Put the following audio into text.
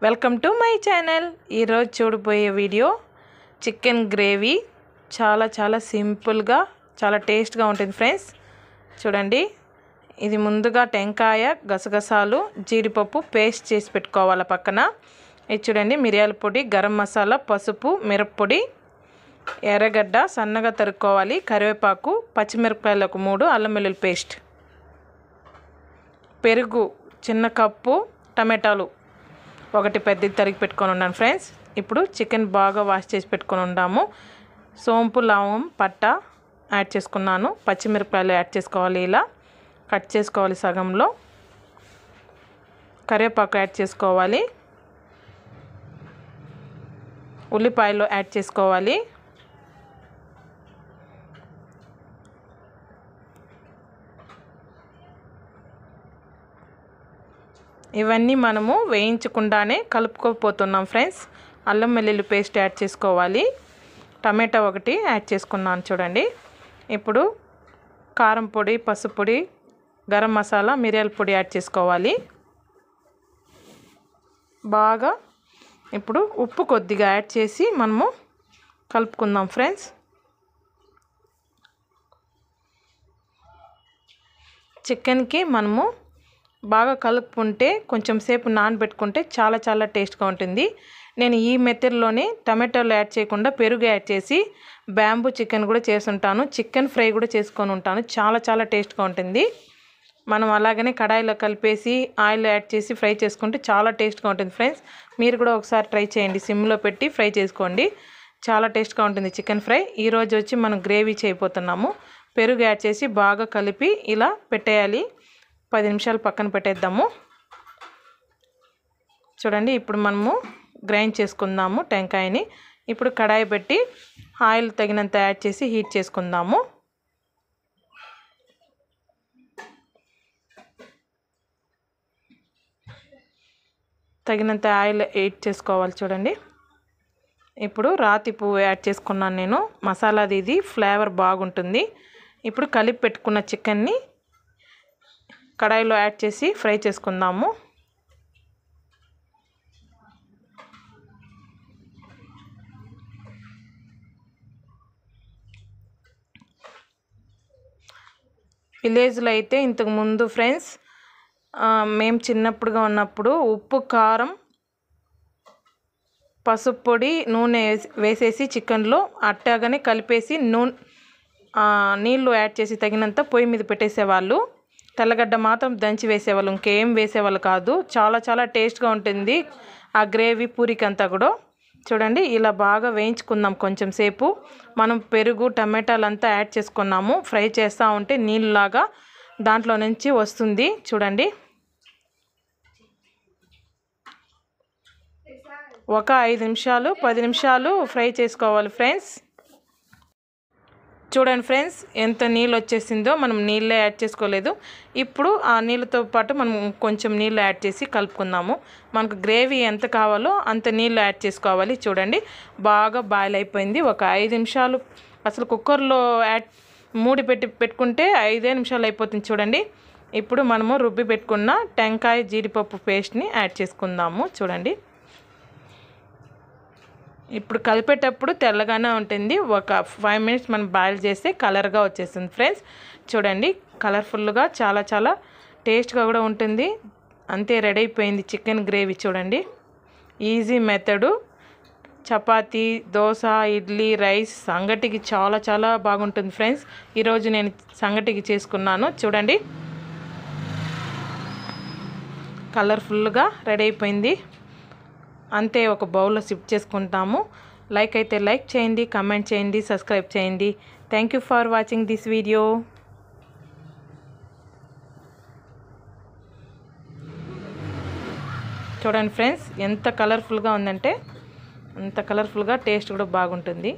Welcome to my channel. ఈరోజు చూడబోయే video chicken gravy. చాలా సింపుల్గా చాలా టేస్ట్గా ఉంటుంది ఫ్రెండ్స్. చూడండి, ఇది ముందుగా టెంకాయ, గసగసాలు, జీడిపప్పు పేస్ట్ చేసి పెట్టుకోవాలి పక్కన. ఇది చూడండి, మిరియాల పొడి, గరం మసాలా, పసుపు, మిరప్పొడి, ఎర్రగడ్డ సన్నగా తరుక్కోవాలి, కరివేపాకు, పచ్చిమిరపకాయలు 3, అల్లం వెల్లుల్లి పేస్ట్, పెరుగు చిన్న కప్పు, టమాటాలు 1 పెద్దది తరిగి పెట్టుకొని ఉన్నాను ఫ్రెండ్స్. ఇప్పుడు చికెన్ బాగా వాష్ చేసి పెట్టుకొని ఉన్నాము. సోంపు, లవంగం, పట్ట యాడ్ చేసుకున్నాను. పచ్చిమిరపకాయలు యాడ్ చేసుకోవాలి, ఇలా కట్ చేసుకోవాలి సగంలో. కరివేపాకు యాడ్ చేసుకోవాలి, ఉల్లిపాయలు యాడ్ చేసుకోవాలి, ఇవన్నీ మనము వేయించకుండానే కలుపుకోపోతున్నాం ఫ్రెండ్స్. అల్లం వెల్లుల్లి పేస్ట్ యాడ్ చేసుకోవాలి, టమాటా 1 యాడ్ చేసుకున్నాను చూడండి. ఇప్పుడు కారం పొడి, పసుపు పొడి, గరం మసాలా, మిరియాల పొడి యాడ్ చేసుకోవాలి బాగా. ఇప్పుడు ఉప్పు కొద్దిగా యాడ్ చేసి మనము కలుపుకుందాం ఫ్రెండ్స్. చికెన్కి మనము బాగా కలుపుకుంటే కొంచెం సేపు నానబెట్టుకుంటే చాలా టేస్ట్గా ఉంటుంది. నేను ఈ మెథడ్లోనే టమాటాలు యాడ్ చేయకుండా పెరుగు యాడ్ చేసి బ్యాంబూ చికెన్ కూడా చేసుంటాను, చికెన్ ఫ్రై కూడా చేసుకొని ఉంటాను. చాలా టేస్ట్గా ఉంటుంది. మనం అలాగనే కడాయిలో కలిపేసి ఆయిల్ యాడ్ చేసి ఫ్రై చేసుకుంటే చాలా టేస్ట్గా ఉంటుంది ఫ్రెండ్స్. మీరు కూడా ఒకసారి ట్రై చేయండి, సిమ్లో పెట్టి ఫ్రై చేసుకోండి, చాలా టేస్ట్గా ఉంటుంది చికెన్ ఫ్రై. ఈరోజు వచ్చి మనం గ్రేవీ చేయబోతున్నాము. పెరుగు యాడ్ చేసి బాగా కలిపి ఇలా పెట్టేయాలి. 10 నిమిషాలు పక్కన పెట్టేద్దాము. చూడండి, ఇప్పుడు మనము గ్రైండ్ చేసుకుందాము టెంకాయని. ఇప్పుడు కడాయి పెట్టి ఆయిల్ తగినంత యాడ్ చేసి హీట్ చేసుకుందాము. తగినంత ఆయిల్ హీట్ చేసుకోవాలి చూడండి. ఇప్పుడు రాతి పువ్వు యాడ్ చేసుకున్నాను నేను, మసాలాది ఇది ఫ్లేవర్ బాగుంటుంది. ఇప్పుడు కలిపి పెట్టుకున్న చికెన్ని కడాయిలో యాడ్ చేసి ఫ్రై చేసుకుందాము. విలేజ్లో అయితే ఇంతకుముందు ఫ్రెండ్స్ మేము చిన్నప్పుడుగా ఉన్నప్పుడు ఉప్పు, కారం, పసుపు పొడి, నూనె వేసేసి చికెన్లో అట్టాగానే కలిపేసి నీళ్ళు యాడ్ చేసి తగినంత పొయ్యి మీద పెట్టేసేవాళ్ళు. తెల్లగడ్డ మాత్రం దంచి వేసేవాళ్ళు, ఇంకేం వేసేవాళ్ళు కాదు. చాలా టేస్ట్గా ఉంటుంది ఆ గ్రేవీ పూరికంతా కూడా. చూడండి, ఇలా బాగా వేయించుకుందాం కొంచెం సేపు. మనం పెరుగు, టమాటాలు అంతా యాడ్ చేసుకున్నాము. ఫ్రై చేస్తూ ఉంటే నీళ్ళలాగా దాంట్లో నుంచి వస్తుంది చూడండి. ఒక 5 నిమిషాలు 10 నిమిషాలు ఫ్రై చేసుకోవాలి ఫ్రెండ్స్. చూడండి ఫ్రెండ్స్, ఎంత నీళ్ళు వచ్చేసిందో. మనం నీళ్ళే యాడ్ చేసుకోలేదు. ఇప్పుడు ఆ నీళ్ళతో పాటు మనం కొంచెం నీళ్ళు యాడ్ చేసి కలుపుకుందాము. మనకు గ్రేవీ ఎంత కావాలో అంత నీళ్ళు యాడ్ చేసుకోవాలి. చూడండి, బాగా బాయిల్ అయిపోయింది. ఒక 5 నిమిషాలు అసలు కుక్కర్లో మూడి పెట్టుకుంటే 5 నిమిషాలు అయిపోతుంది చూడండి. ఇప్పుడు మనము రుబ్బి పెట్టుకున్న టెంకాయ, జీడిపప్పు పేస్ట్ని యాడ్ చేసుకుందాము చూడండి. ఇప్పుడు కలిపేటప్పుడు తెల్లగానే ఉంటుంది. ఒక 5 మినిట్స్ మనం బాయిల్ చేస్తే కలర్గా వచ్చేస్తుంది ఫ్రెండ్స్. చూడండి, కలర్ఫుల్గా చాలా టేస్ట్గా కూడా ఉంటుంది. అంతే, రెడీ అయిపోయింది చికెన్ గ్రేవీ. చూడండి, easy method. Chapati, dosa, idli, rice, సంగటికి చాలా బాగుంటుంది ఫ్రెండ్స్. ఈరోజు నేను సంగటికి చేసుకున్నాను. చూడండి, కలర్ఫుల్గా రెడీ అయిపోయింది. అంతే, ఒక బౌల్లో సిప్ చేసుకుంటాము. లైక్ అయితే లైక్ చేయండి, కామెంట్ చేయండి, సబ్స్క్రైబ్ చేయండి. Thank you for watching this video. చూడండి ఫ్రెండ్స్, ఎంత కలర్ఫుల్గా ఉందంటే అంత కలర్ఫుల్గా టేస్ట్ కూడా బాగుంటుంది.